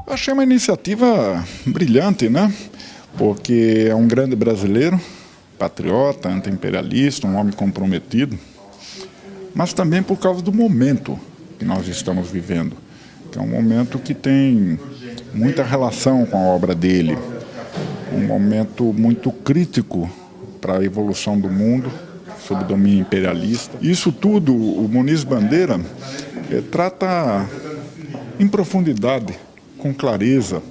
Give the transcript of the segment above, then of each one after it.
Achei uma iniciativa brilhante, né? Porque é um grande brasileiro, patriota, anti-imperialista, um homem comprometido, mas também por causa do momento que nós estamos vivendo, que é um momento que tem muita relação com a obra dele, um momento muito crítico para a evolução do mundo, sob o domínio imperialista. Isso tudo, o Muniz Bandeira trata em profundidade, com clareza,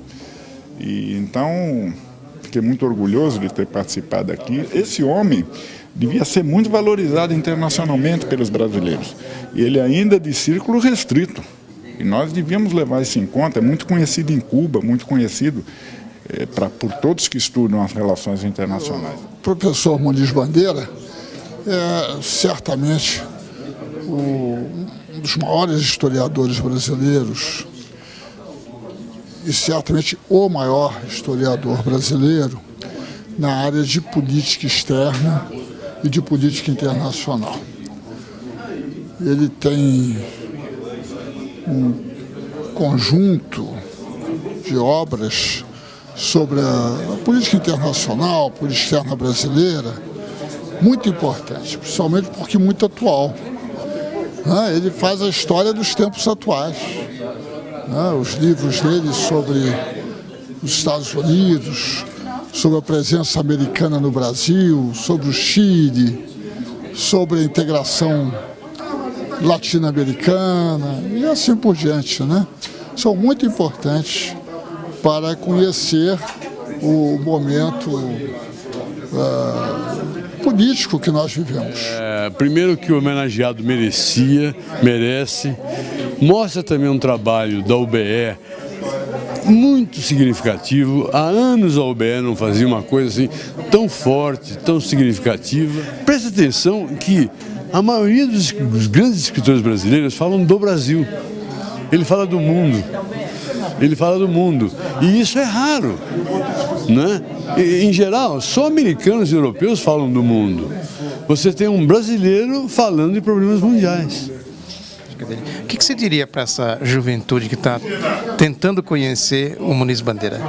e então fiquei muito orgulhoso de ter participado aqui. Esse homem devia ser muito valorizado internacionalmente pelos brasileiros, e ele ainda é de círculo restrito, e nós devíamos levar isso em conta. É muito conhecido em Cuba, muito conhecido por todos que estudam as relações internacionais. O professor Muniz Bandeira é certamente um dos maiores historiadores brasileiros, e certamente o maior historiador brasileiro na área de política externa e de política internacional. Ele tem um conjunto de obras sobre a política internacional, a política externa brasileira, muito importante, principalmente porque muito atual. Ele faz a história dos tempos atuais. Os livros dele sobre os Estados Unidos, sobre a presença americana no Brasil, sobre o Chile, sobre a integração latino-americana e assim por diante, né? São muito importantes para conhecer o momento político que nós vivemos. Primeiro que o homenageado merece, mostra também um trabalho da UBE muito significativo. Há anos a UBE não fazia uma coisa assim tão forte, tão significativa. Presta atenção que a maioria dos grandes escritores brasileiros falam do Brasil. Ele fala do mundo. E isso é raro, né? Em geral, só americanos e europeus falam do mundo. Você tem um brasileiro falando de problemas mundiais. O que você diria para essa juventude que está tentando conhecer o Muniz Bandeira?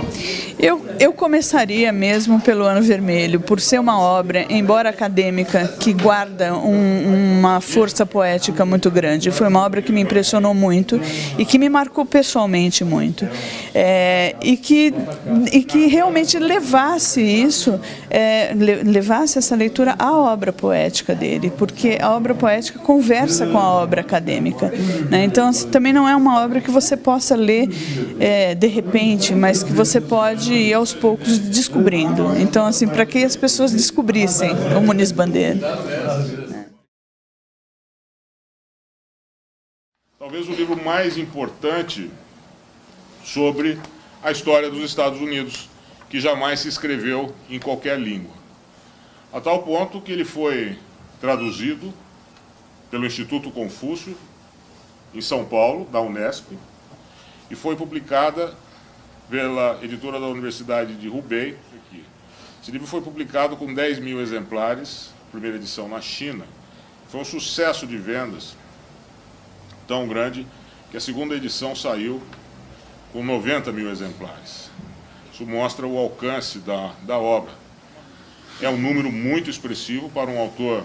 Eu começaria mesmo pelo Ano Vermelho, por ser uma obra, embora acadêmica, que guarda uma força poética muito grande. Foi uma obra que me impressionou muito e que me marcou pessoalmente muito. E que realmente levasse isso, levasse essa leitura à obra poética dele, porque a obra poética conversa com a obra acadêmica. Né? Então, também não é uma obra que você possa ler de repente, mas que você pode ir aos poucos descobrindo. Então, assim, para que as pessoas descobrissem o Muniz Bandeira. Talvez o livro mais importante sobre a história dos Estados Unidos, que jamais se escreveu em qualquer língua. A tal ponto que ele foi traduzido pelo Instituto Confúcio, em São Paulo, da Unesp, e foi publicada pela editora da Universidade de Hubei. Esse livro foi publicado com 10 mil exemplares, primeira edição na China. Foi um sucesso de vendas tão grande que a segunda edição saiu com 90 mil exemplares. Isso mostra o alcance da obra. É um número muito expressivo para um autor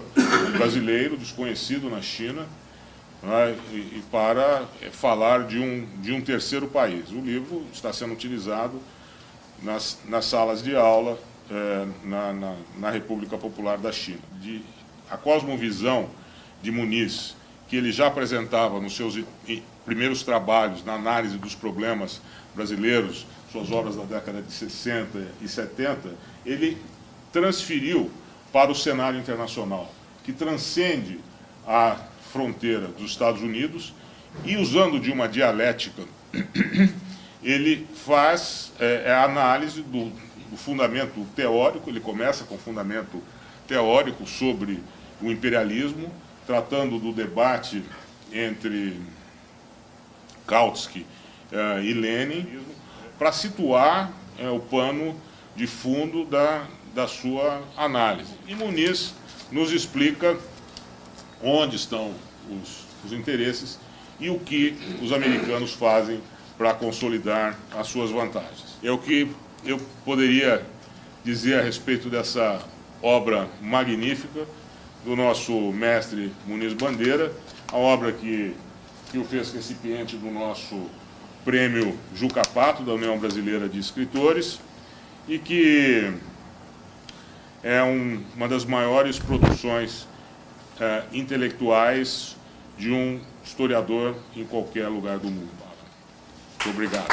brasileiro, desconhecido na China, né, e para falar de um terceiro país. O livro está sendo utilizado nas salas de aula na República Popular da China. A cosmovisão de Muniz, que ele já apresentava nos seus primeiros trabalhos na análise dos problemas brasileiros, suas obras da década de 60 e 70, ele transferiu para o cenário internacional, que transcende a fronteira dos Estados Unidos, e usando de uma dialética ele faz a análise do fundamento teórico, ele começa com o fundamento teórico sobre o imperialismo, tratando do debate entre Kautsky e Lenin, para situar o pano de fundo da sua análise. E Muniz nos explica onde estão os interesses e o que os americanos fazem para consolidar as suas vantagens. É o que eu poderia dizer a respeito dessa obra magnífica do nosso mestre Muniz Bandeira, a obra que o fez recipiente do nosso prêmio Juca Pato, da União Brasileira de Escritores, e que é uma das maiores produções intelectuais de um historiador em qualquer lugar do mundo. Muito obrigado.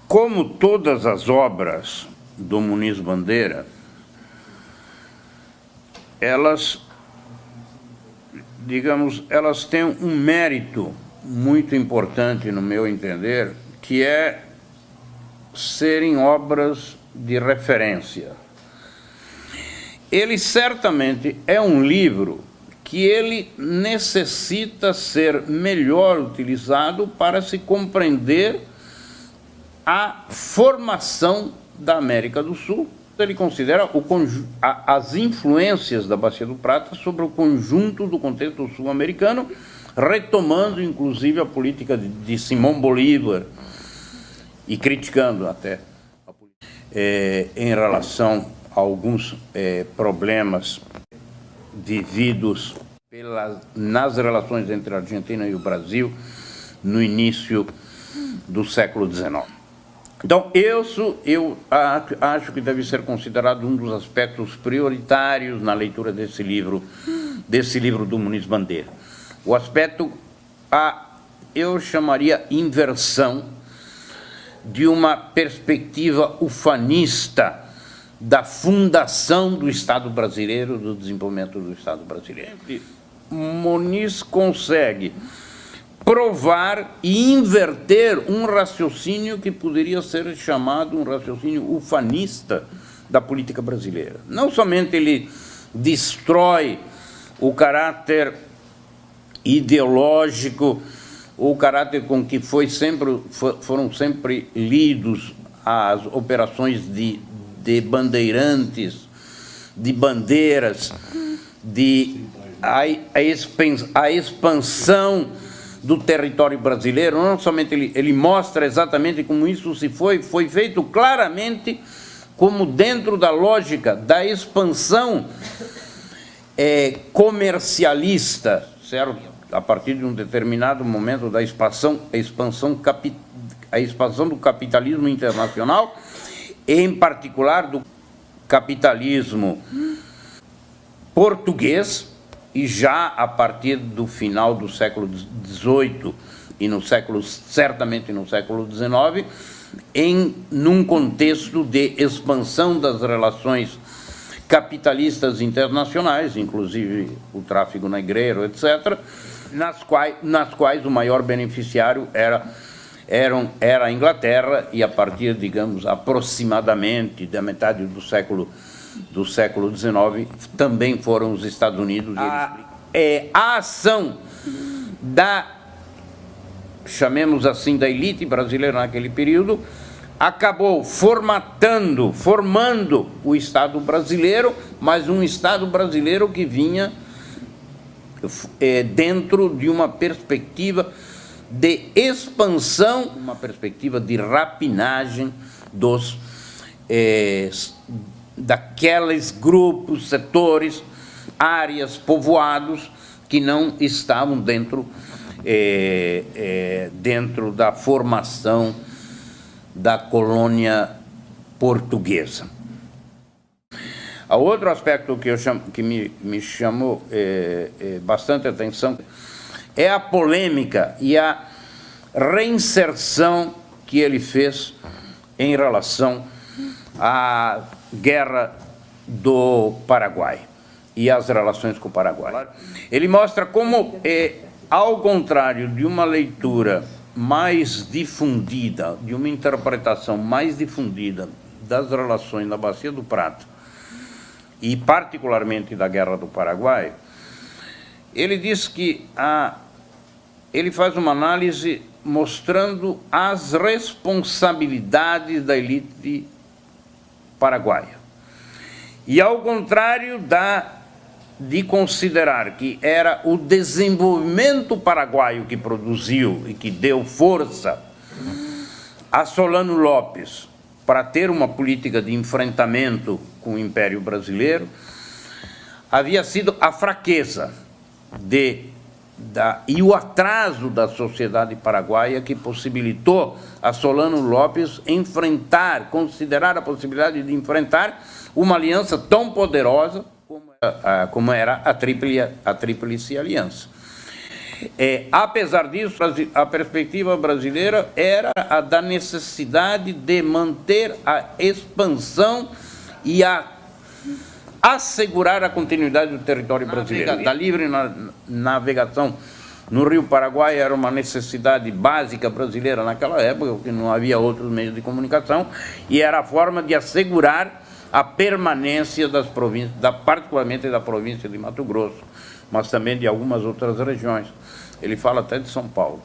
Como todas as obras do Muniz Bandeira, elas têm um mérito muito importante, no meu entender, que é serem obras de referência. Ele certamente é um livro que ele necessita ser melhor utilizado para se compreender a formação da América do Sul. Ele considera as influências da Bacia do Prata sobre o conjunto do contexto sul-americano, retomando, inclusive, a política de Simão Bolívar e criticando até a política em relação a alguns problemas vividos nas relações entre a Argentina e o Brasil no início do século XIX. Então, eu acho que deve ser considerado um dos aspectos prioritários na leitura desse livro do Muniz Bandeira. O aspecto, eu chamaria inversão de uma perspectiva ufanista da fundação do Estado brasileiro, do desenvolvimento do Estado brasileiro. Muniz consegue provar e inverter um raciocínio que poderia ser chamado um raciocínio ufanista da política brasileira. Não somente ele destrói o caráter ideológico, o caráter com que foram sempre lidos as operações de bandeirantes, de bandeiras, a expansão do território brasileiro. Não somente ele mostra exatamente como isso foi feito claramente, como dentro da lógica da expansão comercialista, certo? A partir de um determinado momento da expansão do capitalismo internacional, em particular do capitalismo português, e já a partir do final do século XVIII e certamente no século XIX, num contexto de expansão das relações capitalistas internacionais, inclusive o tráfico negreiro, etc., nas quais o maior beneficiário era a Inglaterra, e a partir, digamos, aproximadamente da metade do século XIX, também foram os Estados Unidos. A ação chamemos assim, da elite brasileira naquele período, acabou formando o Estado brasileiro, mas um Estado brasileiro que vinha dentro de uma perspectiva de expansão, uma perspectiva de rapinagem daqueles grupos, setores, áreas, povoados que não estavam dentro da formação da colônia portuguesa. O outro aspecto que me chamou bastante atenção é a polêmica e a reinserção que ele fez em relação a guerra do Paraguai e as relações com o Paraguai. Ele mostra como, ao contrário de uma leitura mais difundida, de uma interpretação mais difundida das relações na Bacia do Prata, e particularmente da Guerra do Paraguai, ele diz que ele faz uma análise mostrando as responsabilidades da elite paraguaia. E ao contrário de considerar que era o desenvolvimento paraguaio que produziu e que deu força a Solano Lopes para ter uma política de enfrentamento com o Império Brasileiro, havia sido a fraqueza e o atraso da sociedade paraguaia que possibilitou a Solano Lopes considerar a possibilidade de enfrentar uma aliança tão poderosa como era a Tríplice Aliança. Apesar disso, a perspectiva brasileira era a da necessidade de manter a expansão e assegurar a continuidade do território brasileiro. Da livre navegação no Rio Paraguai era uma necessidade básica brasileira naquela época, porque não havia outros meios de comunicação, e era a forma de assegurar a permanência das províncias, particularmente da província de Mato Grosso, mas também de algumas outras regiões. Ele fala até de São Paulo.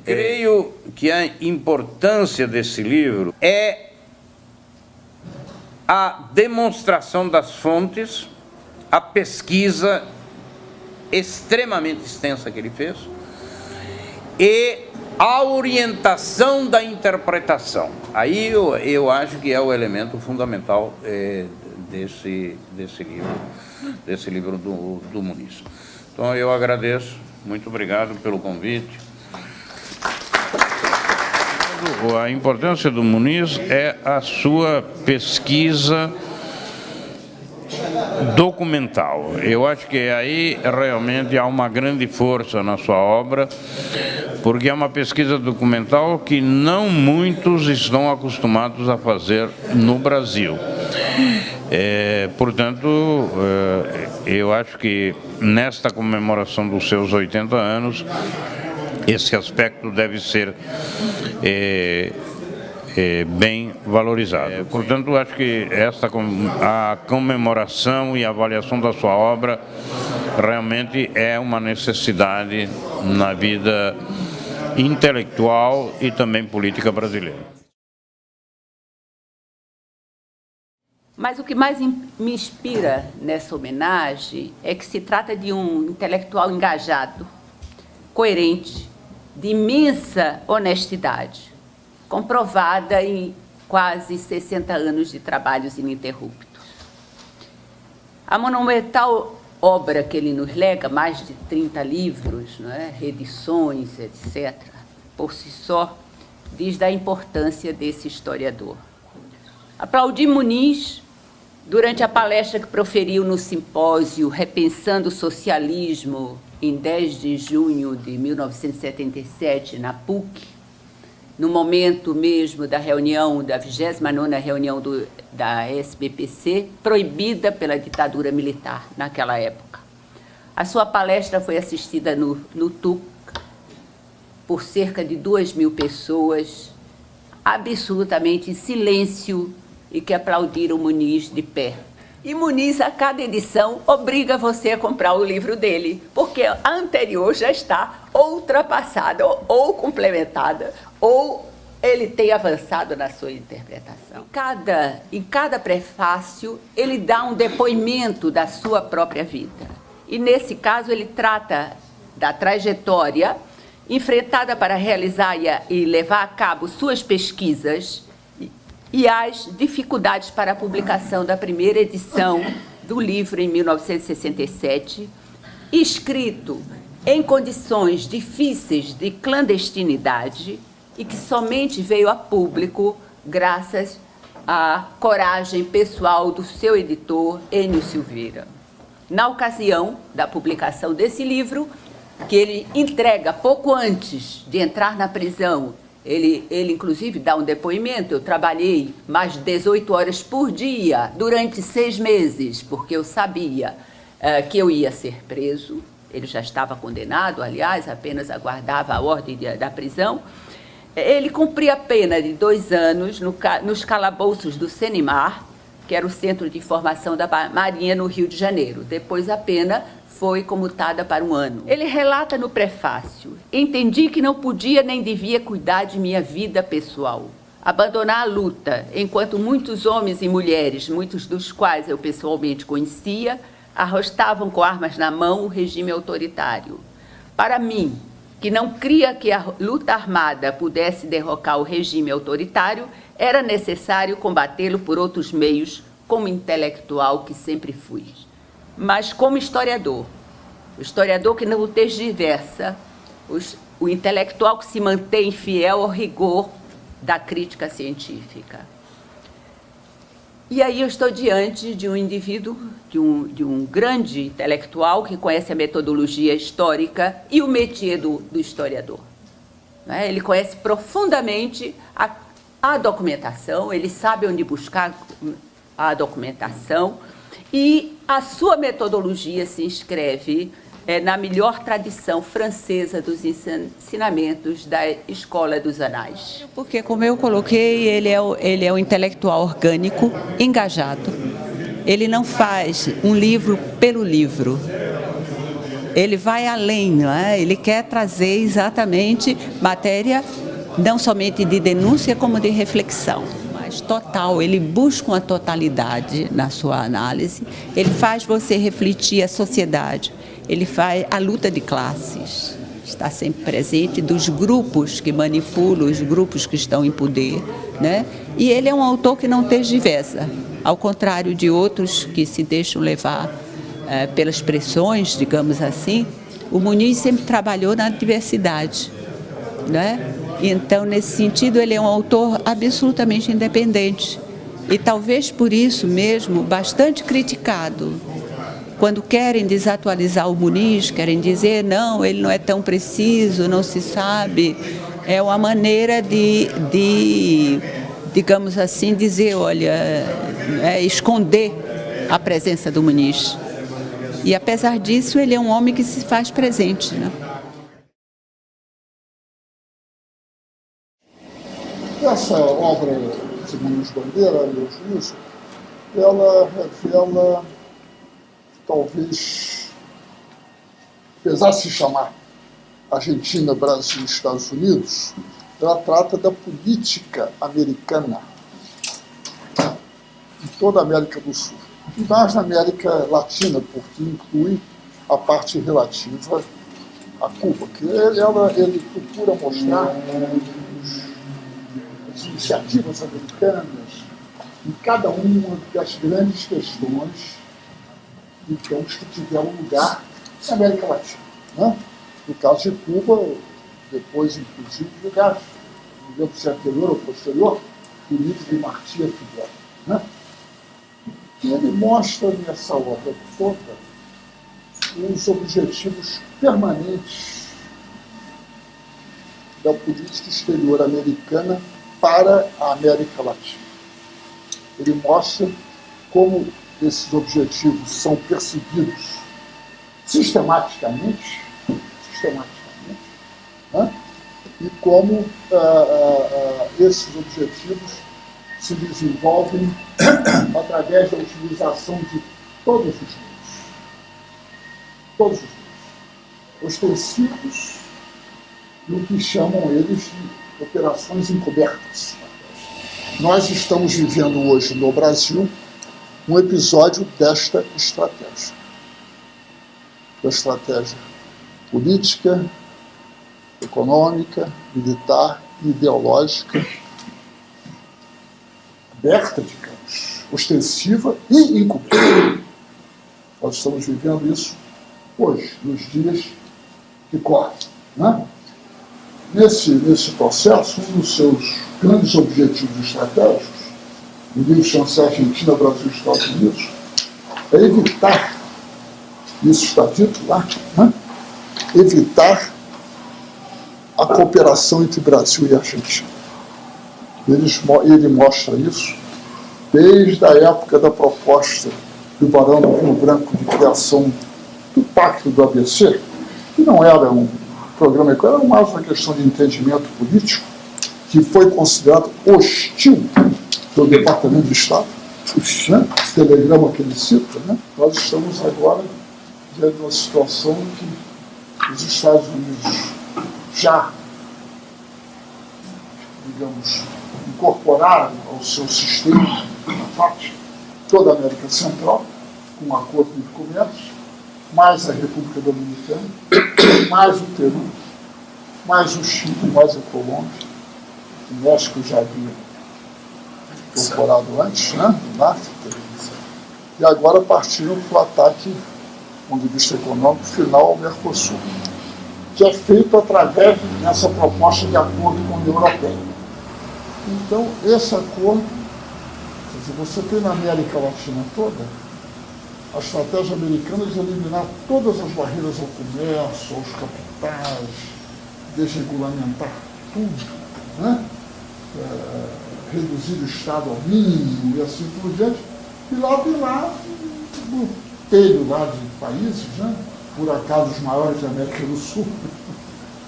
Creio que a importância desse livro é a demonstração das fontes, a pesquisa extremamente extensa que ele fez e a orientação da interpretação. Aí eu acho que é o elemento fundamental desse livro do Muniz. Então eu agradeço, muito obrigado pelo convite. A importância do Muniz é a sua pesquisa documental. Eu acho que aí realmente há uma grande força na sua obra, porque é uma pesquisa documental que não muitos estão acostumados a fazer no Brasil. Portanto, eu acho que nesta comemoração dos seus 80 anos, esse aspecto deve ser bem valorizado. Portanto, acho que a comemoração e a avaliação da sua obra realmente é uma necessidade na vida intelectual e também política brasileira. Mas o que mais me inspira nessa homenagem é que se trata de um intelectual engajado, coerente, de imensa honestidade, comprovada em quase 60 anos de trabalhos ininterruptos. A monumental obra que ele nos lega, mais de 30 livros, não é? Reedições, etc., por si só, diz da importância desse historiador. Aplaudi Muniz durante a palestra que proferiu no simpósio Repensando o Socialismo, em 10 de junho de 1977, na PUC, no momento mesmo da reunião, da 29ª reunião da SBPC, proibida pela ditadura militar naquela época. A sua palestra foi assistida no TUC por cerca de 2.000 pessoas, absolutamente em silêncio, e que aplaudiram Muniz de pé. E Muniz, a cada edição, obriga você a comprar o livro dele, porque a anterior já está ultrapassada, ou complementada, ou ele tem avançado na sua interpretação. Em cada prefácio, ele dá um depoimento da sua própria vida. E, nesse caso, ele trata da trajetória enfrentada para realizar e levar a cabo suas pesquisas e as dificuldades para a publicação da primeira edição do livro em 1967, escrito em condições difíceis de clandestinidade e que somente veio a público graças à coragem pessoal do seu editor, Enio Silveira. Na ocasião da publicação desse livro, que ele entrega pouco antes de entrar na prisão Ele inclusive, dá um depoimento. Eu trabalhei mais de 18 horas por dia durante 6 meses, porque eu sabia que eu ia ser preso. Ele já estava condenado, aliás, apenas aguardava a ordem da prisão. Ele cumpria a pena de 2 anos nos calabouços do Senimar, que era o Centro de Formação da Marinha no Rio de Janeiro. Depois a pena foi comutada para 1 ano. Ele relata no prefácio: entendi que não podia nem devia cuidar de minha vida pessoal, abandonar a luta, enquanto muitos homens e mulheres, muitos dos quais eu pessoalmente conhecia, arrostavam com armas na mão o regime autoritário. Para mim, que não cria que a luta armada pudesse derrocar o regime autoritário, era necessário combatê-lo por outros meios, como intelectual que sempre fui. Mas como historiador, o historiador que não tergiversa, o intelectual que se mantém fiel ao rigor da crítica científica. E aí eu estou diante de um indivíduo, de um grande intelectual que conhece a metodologia histórica e o métier do historiador. Ele conhece profundamente a documentação, ele sabe onde buscar a documentação, e a sua metodologia se inscreve na melhor tradição francesa dos ensinamentos da Escola dos Anais. Porque, como eu coloquei, ele é um intelectual orgânico, engajado. Ele não faz um livro pelo livro. Ele vai além, não é? Ele quer trazer exatamente matéria não somente de denúncia, como de reflexão. Total, ele busca uma totalidade na sua análise, ele faz você refletir a sociedade, ele faz a luta de classes, está sempre presente, dos grupos que manipulam, os grupos que estão em poder, né? E ele é um autor que não tergiversa, ao contrário de outros que se deixam levar pelas pressões, digamos assim. O Muniz sempre trabalhou na diversidade, né? Então, nesse sentido, ele é um autor absolutamente independente e talvez por isso mesmo bastante criticado. Quando querem desatualizar o Muniz, querem dizer, não, ele não é tão preciso, não se sabe, é uma maneira de digamos assim, dizer, olha, esconder a presença do Muniz. E apesar disso, ele é um homem que se faz presente, né? Essa obra de Muniz Bandeira, a meu juízo, ela revela, talvez, apesar de se chamar Argentina, Brasil e Estados Unidos, ela trata da política americana em toda a América do Sul, e mais na América Latina, porque inclui a parte relativa a Cuba, que ele procura mostrar as iniciativas americanas em cada uma das grandes questões, digamos, que tiveram lugar na América Latina, né? No caso de Cuba, depois, inclusive, lugares, não lembro se é anterior ou posterior, o livro de Martí Figueira, né? E ele mostra nessa obra toda os objetivos permanentes da política exterior americana para a América Latina. Ele mostra como esses objetivos são perseguidos sistematicamente, né? E como esses objetivos se desenvolvem através da utilização de todos os meios, ostensivos e o que chamam eles de operações encobertas. Nós estamos vivendo hoje no Brasil um episódio desta estratégia. Da estratégia política, econômica, militar e ideológica, aberta, digamos, ostensiva e encoberta. Nós estamos vivendo isso hoje, nos dias que correm, né? Nesse processo, um dos seus grandes objetivos estratégicos, no livro chama-se Argentina, Brasil e Estados Unidos, é evitar, isso está dito lá, né? Evitar a cooperação entre Brasil e Argentina. Ele mostra isso desde a época da proposta do Barão do Rio Branco de criação do Pacto do ABC, que não era um programa econômico, era mais uma questão de entendimento político, que foi considerado hostil pelo Departamento de Estado, né? Esse telegrama que ele cita, né? Nós estamos agora diante de uma situação que os Estados Unidos já, digamos, incorporaram ao seu sistema, na parte, toda a América Central, com um acordo de comércio, mais a República Dominicana, mais o Peru, mais o Chile, mais a Colômbia. O México já havia incorporado antes, né? E agora partiram para o ataque, do ponto de vista econômico, final ao Mercosul, que é feito através dessa proposta de acordo com a União Europeia. Então, esse acordo, quer dizer, você tem na América Latina toda a estratégia americana de eliminar todas as barreiras ao comércio, aos capitais, desregulamentar tudo, né? Reduzir o Estado ao mínimo e assim por diante. E lá tem lá um telho lá de países, né? Por acaso os maiores da América do Sul,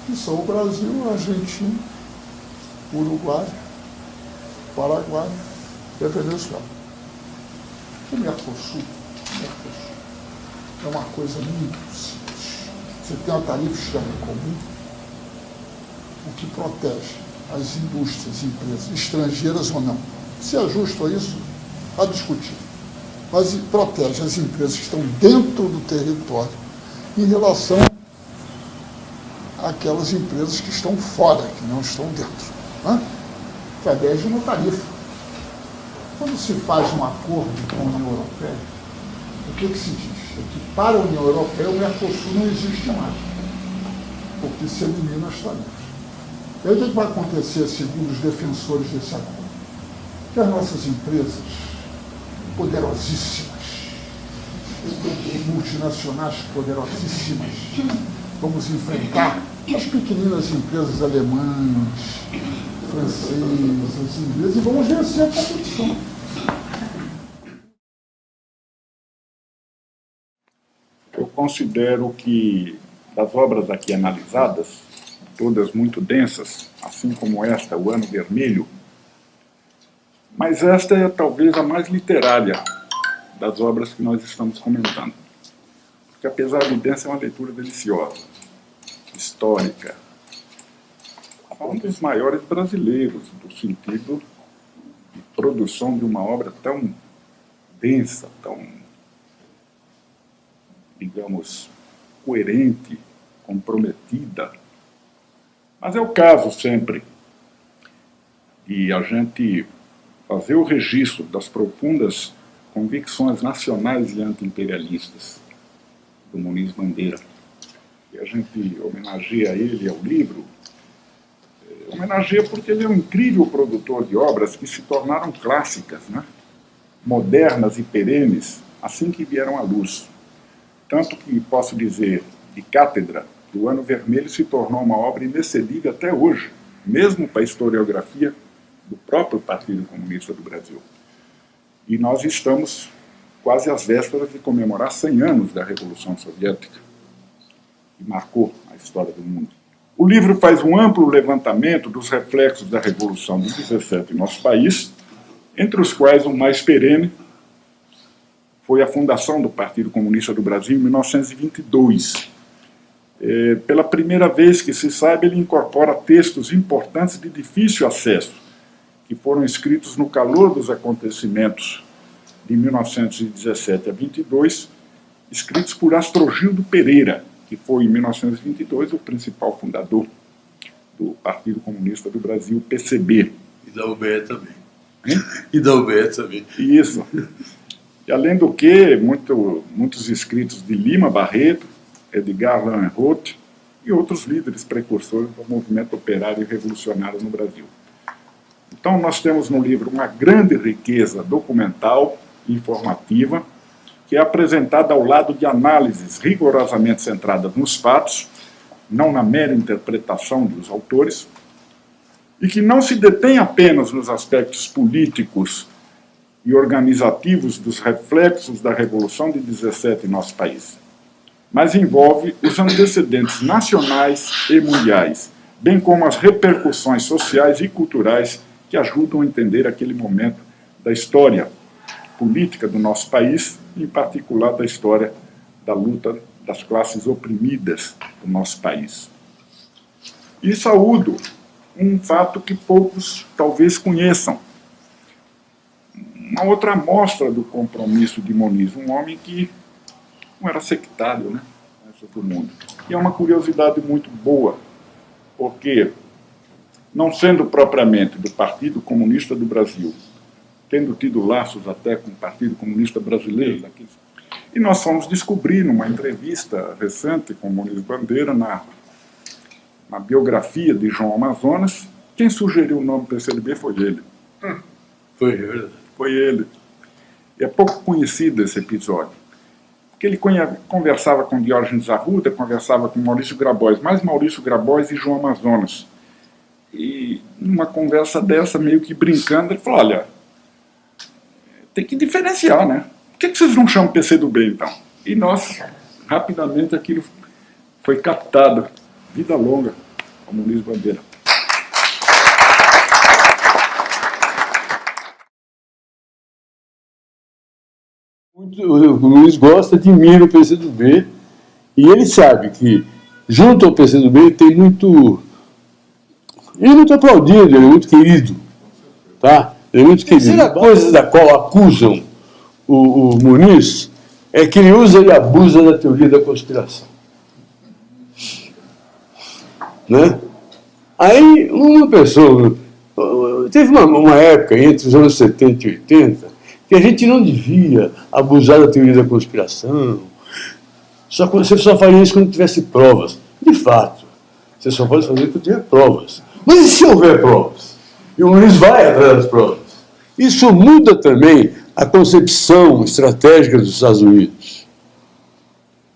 que são o Brasil, a Argentina, o Uruguai, o Paraguai e a Venezuela. O Mercosul é uma coisa muito simples. Você tem uma tarifa externa comum, o que protege as indústrias, empresas, estrangeiras ou não. Se é justo a isso, a discutir. Mas protege as empresas que estão dentro do território em relação àquelas empresas que estão fora, que não estão dentro, né? Através de uma tarifa. Quando se faz um acordo com a União Europeia, o que se diz? É que para a União Europeia o Mercosul não existe mais, porque se elimina as tarifas. E aí o que vai acontecer, segundo os defensores desse acordo? Que as nossas empresas poderosíssimas, multinacionais poderosíssimas, vamos enfrentar as pequeninas empresas alemãs, francesas, inglesas, e vamos vencer a competição. Eu considero que das obras aqui analisadas, todas muito densas, assim como esta, O Ano Vermelho, mas esta é talvez a mais literária das obras que nós estamos comentando. Porque apesar de densa, é uma leitura deliciosa, histórica. É um dos maiores brasileiros, no sentido de produção de uma obra tão densa, tão, digamos, coerente, comprometida. Mas é o caso sempre de a gente fazer o registro das profundas convicções nacionais e anti-imperialistas do Muniz Bandeira. E a gente homenageia ele ao livro, homenageia porque ele é um incrível produtor de obras que se tornaram clássicas, né? Modernas e perenes, assim que vieram à luz. Tanto que posso dizer, de cátedra, que O Ano Vermelho se tornou uma obra inexcedível até hoje, mesmo para a historiografia do próprio Partido Comunista do Brasil. E nós estamos quase às vésperas de comemorar 100 anos da Revolução Soviética, que marcou a história do mundo. O livro faz um amplo levantamento dos reflexos da Revolução de 17 em nosso país, entre os quais o mais perene foi a fundação do Partido Comunista do Brasil em 1922. Pela primeira vez que se sabe, ele incorpora textos importantes de difícil acesso, que foram escritos no calor dos acontecimentos de 1917 a 22, escritos por Astrogildo Pereira, que foi, em 1922, o principal fundador do Partido Comunista do Brasil, PCB. E da UBE também. Hein? E da UBE também. Isso. E, além do que, muitos escritos de Lima Barreto, Edgar Langenroth e outros líderes precursores do movimento operário e revolucionário no Brasil. Então, nós temos no livro uma grande riqueza documental e informativa, que é apresentada ao lado de análises rigorosamente centradas nos fatos, não na mera interpretação dos autores, e que não se detém apenas nos aspectos políticos e organizativos dos reflexos da Revolução de 17 em nosso país, mas envolve os antecedentes nacionais e mundiais, bem como as repercussões sociais e culturais que ajudam a entender aquele momento da história política do nosso país, em particular da história da luta das classes oprimidas do nosso país. E saúdo um fato que poucos talvez conheçam. Uma outra amostra do compromisso de Muniz, um homem que não era sectário, né, do mundo. E é uma curiosidade muito boa, porque, não sendo propriamente do Partido Comunista do Brasil, tendo tido laços até com o Partido Comunista Brasileiro, e nós fomos descobrir, numa entrevista recente com Muniz Bandeira, na biografia de João Amazonas, quem sugeriu o nome PCdoB foi ele. Foi verdade. Foi ele. E é pouco conhecido esse episódio, porque ele conversava com Diógenes Arruda, conversava com Maurício Grabois, mais Maurício Grabois e João Amazonas. E numa conversa dessa, meio que brincando, ele falou, olha, tem que diferenciar, né? Por que vocês não chamam PCdoB, então? E nós, rapidamente, aquilo foi captado. Vida longa ao Muniz Bandeira. O Luiz gosta, admira o PCdoB, e ele sabe que, junto ao PCdoB, ele tem muito... Ele é muito aplaudido, ele é muito querido. Tá? Ele é muito querido. A terceira coisa da qual acusam o Muniz é que ele usa e abusa da teoria da conspiração. Né? Aí, uma pessoa... Teve uma época, entre os anos 70 e 80, que a gente não devia abusar da teoria da conspiração. Você só faria isso quando tivesse provas. De fato, você só pode fazer quando tiver provas. Mas e se houver provas? E o Muniz vai atrás das provas. Isso muda também a concepção estratégica dos Estados Unidos.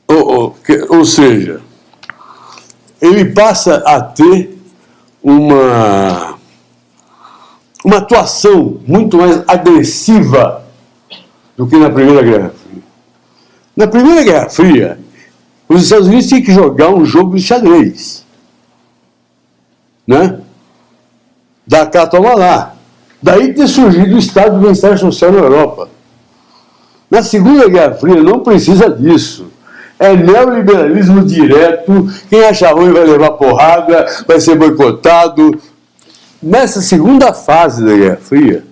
Ou seja, ele passa a ter uma atuação muito mais agressiva do que na Primeira Guerra Fria. Na Primeira Guerra Fria, os Estados Unidos tinham que jogar um jogo de xadrez. Né? Da cá, toma lá. Daí ter surgido o Estado do Bem-Estar Social na Europa. Na Segunda Guerra Fria não precisa disso. É neoliberalismo direto, quem achar ruim vai levar porrada, vai ser boicotado. Nessa segunda fase da Guerra Fria,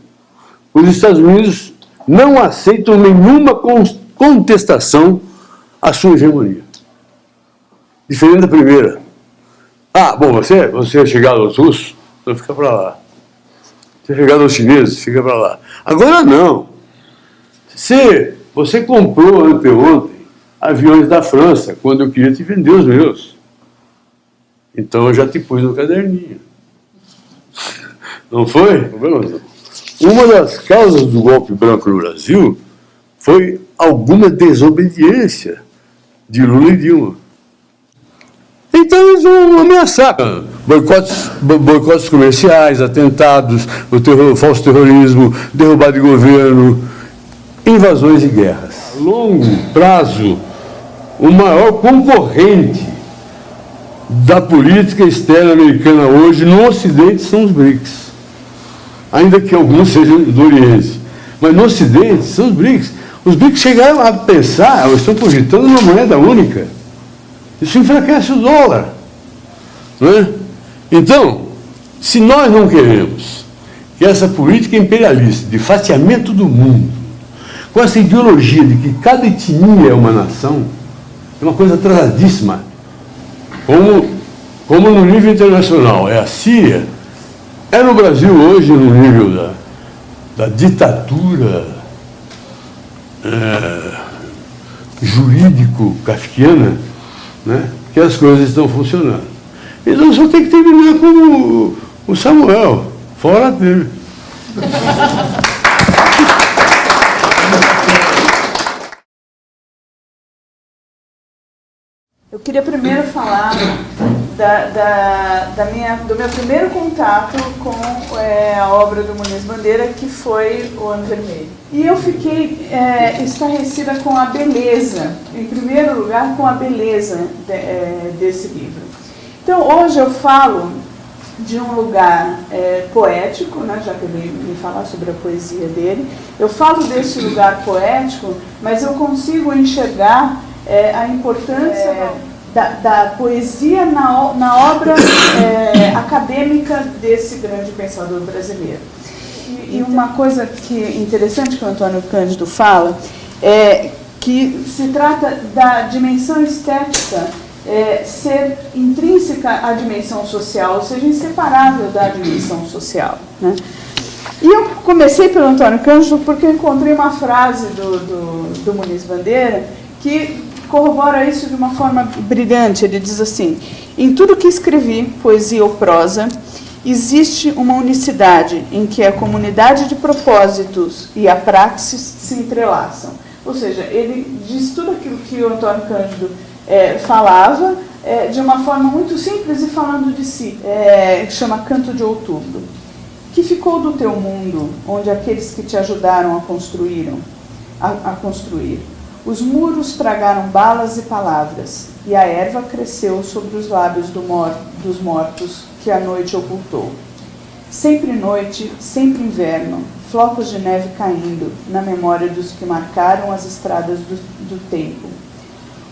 os Estados Unidos não aceitam nenhuma contestação à sua hegemonia. Diferente da primeira. Ah, bom, você é chegado aos russos, então fica para lá. Você é chegado aos chineses, fica para lá. Agora não. Você comprou anteontem aviões da França, quando eu queria te vender os meus. Então eu já te pus no caderninho. Não foi? Uma das causas do golpe branco no Brasil foi alguma desobediência de Lula e Dilma. Então eles vão ameaçar. Boicotes comerciais, atentados, o falso terrorismo, derrubada de governo, invasões e guerras. A longo prazo, o maior concorrente da política externa americana hoje no Ocidente são os BRICS. Ainda que alguns sejam do Oriente. Mas no Ocidente são os BRICS. Os BRICS chegaram a pensar, estão cogitando uma moeda única. Isso enfraquece o dólar. Né? Então, se nós não queremos que essa política imperialista de fatiamento do mundo, com essa ideologia de que cada etnia é uma nação, é uma coisa atrasadíssima. Como no nível internacional é a Síria, é no Brasil hoje no nível da ditadura jurídico-kafkiana, né, que as coisas estão funcionando. Então só tem que terminar como o Samuel, fora dele. Eu queria primeiro falar do meu primeiro contato com a obra do Muniz Bandeira, que foi O Ano Vermelho. E eu fiquei estarrecida com a beleza, em primeiro lugar, com a beleza desse livro. Então, hoje eu falo de um lugar poético, né, já que ele me falar sobre a poesia dele. Eu falo desse lugar poético, mas eu consigo enxergar a importância da poesia na obra acadêmica desse grande pensador brasileiro. E uma coisa interessante que o Antônio Cândido fala é que se trata da dimensão estética ser intrínseca à dimensão social, ou seja, inseparável da dimensão social, né? E eu comecei pelo Antônio Cândido porque eu encontrei uma frase do Muniz Bandeira que corrobora isso de uma forma brilhante. Ele diz assim: em tudo que escrevi, poesia ou prosa, existe uma unicidade em que a comunidade de propósitos e a praxis se entrelaçam. Ou seja, ele diz tudo aquilo que o Antônio Cândido falava de uma forma muito simples e falando de si, que chama Canto de Outubro. Que ficou do teu mundo, onde aqueles que te ajudaram a construir? Os muros tragaram balas e palavras, e a erva cresceu sobre os lábios dos mortos que a noite ocultou. Sempre noite, sempre inverno, flocos de neve caindo na memória dos que marcaram as estradas do tempo.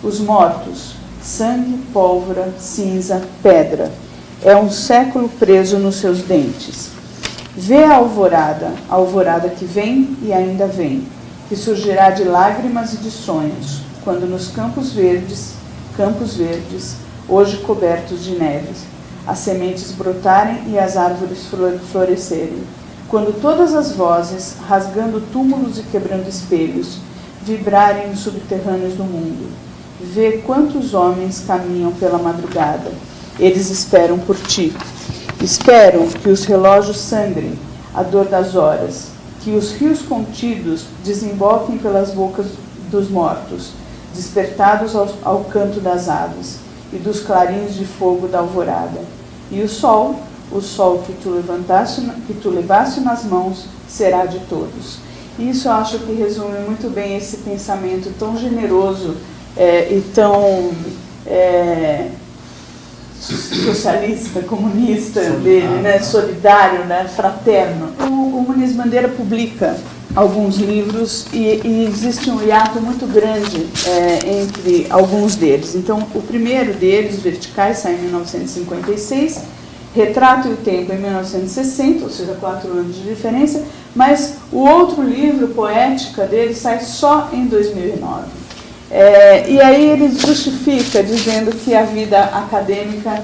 Os mortos, sangue, pólvora, cinza, pedra. É um século preso nos seus dentes. Vê a alvorada que vem e ainda vem, que surgirá de lágrimas e de sonhos, quando nos campos verdes, hoje cobertos de neves, as sementes brotarem e as árvores florescerem, quando todas as vozes, rasgando túmulos e quebrando espelhos, vibrarem nos subterrâneos do mundo. Vê quantos homens caminham pela madrugada. Eles esperam por ti. Esperam que os relógios sangrem a dor das horas, que os rios contidos desemboquem pelas bocas dos mortos, despertados ao canto das aves e dos clarins de fogo da alvorada. E o sol que tu levaste nas mãos, será de todos. Isso eu acho que resume muito bem esse pensamento tão generoso e tão socialista, comunista dele, né, solidário, né, fraterno. O Muniz Bandeira publica alguns livros e existe um hiato muito grande entre alguns deles. Então, o primeiro deles, Verticais, sai em 1956, Retrato e o Tempo em 1960, ou seja, 4 anos de diferença, mas o outro livro, Poética, dele sai só em 2009. E aí ele justifica dizendo que a vida acadêmica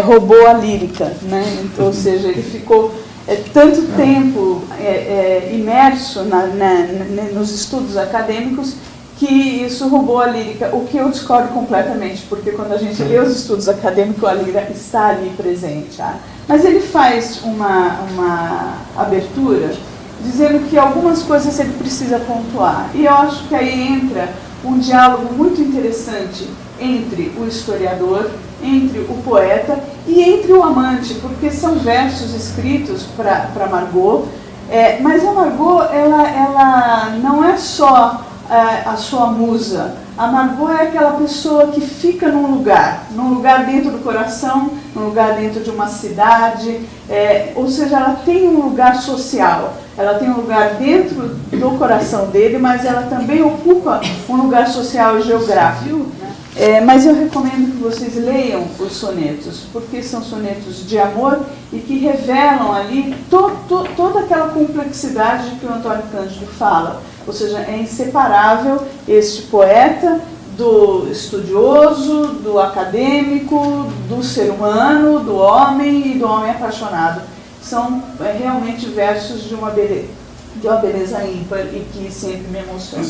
roubou a lírica, né? Então, ou seja, ele ficou tanto tempo imerso nos estudos acadêmicos que isso roubou a lírica, o que eu discordo completamente, porque quando a gente lê os estudos acadêmicos, a lírica está ali presente. Mas ele faz uma abertura dizendo que algumas coisas ele precisa pontuar. E eu acho que aí entra um diálogo muito interessante entre o historiador, entre o poeta e entre o amante, porque são versos escritos para Margot, mas a Margot ela não é só a sua musa. A Margot é aquela pessoa que fica num lugar dentro do coração, num lugar dentro de uma cidade, ou seja, ela tem um lugar social, ela tem um lugar dentro do coração dele, mas ela também ocupa um lugar social e geográfico. Mas eu recomendo que vocês leiam os sonetos, porque são sonetos de amor e que revelam ali toda aquela complexidade de que o Antônio Cândido fala. Ou seja, é inseparável este poeta do estudioso, do acadêmico, do ser humano, do homem e do homem apaixonado. São realmente versos de uma beleza ímpar e que sempre me emociona.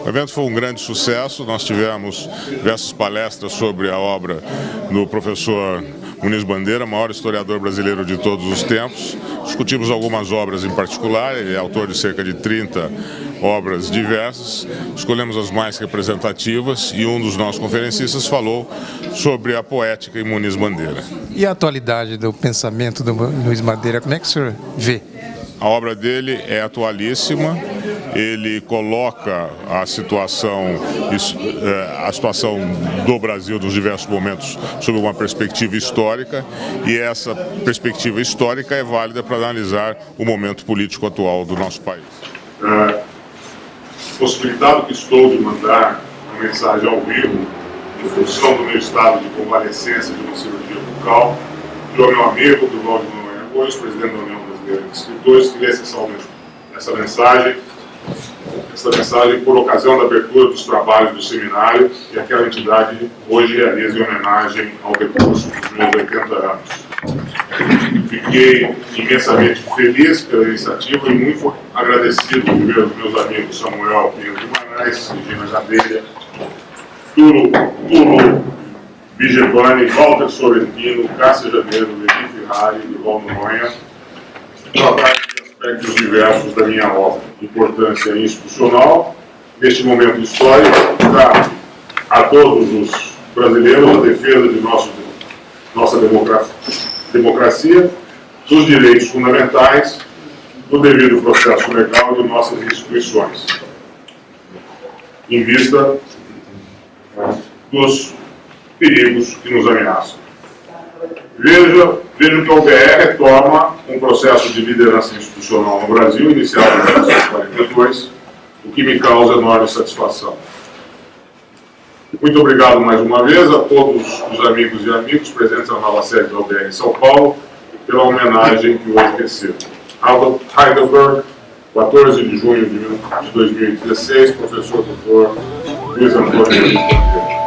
O evento foi um grande sucesso, nós tivemos diversas palestras sobre a obra do professor Muniz Bandeira, maior historiador brasileiro de todos os tempos. Discutimos algumas obras em particular, ele é autor de cerca de 30 obras diversas. Escolhemos as mais representativas e um dos nossos conferencistas falou sobre a poética em Muniz Bandeira. E a atualidade do pensamento do Muniz Bandeira, como é que o senhor vê? A obra dele é atualíssima, ele coloca a situação do Brasil nos diversos momentos sob uma perspectiva histórica, e essa perspectiva histórica é válida para analisar o momento político atual do nosso país. Possibilitado que estou de mandar uma mensagem ao vivo em função do meu estado de convalescência de uma cirurgia bucal, do meu amigo, do Valdir Noronha Gomes, presidente da União Brasileira de Escritores, que lesse essa mensagem por ocasião da abertura dos trabalhos do seminário que aquela entidade hoje realiza em homenagem ao recurso dos meus 80 anos. Fiquei imensamente feliz pela iniciativa e muito agradecido por ver os meus amigos Samuel Pinho Guimarães, Regina Gadelha, Tulo Vigevani, Walter Sorrentino, Cássia Janeiro, Levi Ferrari e Val Noronha, tratar de aspectos diversos da minha obra. Importância institucional, neste momento histórico, para a todos os brasileiros a defesa de nossa democracia, dos direitos fundamentais, do devido processo legal de nossas instituições, em vista dos perigos que nos ameaçam. Vejo que a OBE retoma um processo de liderança institucional no Brasil, iniciado em 1942, o que me causa enorme satisfação. Muito obrigado mais uma vez a todos os amigos e amigos presentes na nova sede da OBE em São Paulo, pela homenagem que hoje recebo. Heidelberg, 14 de junho de 2016, professor Dr. Luiz Antônio Bandeira.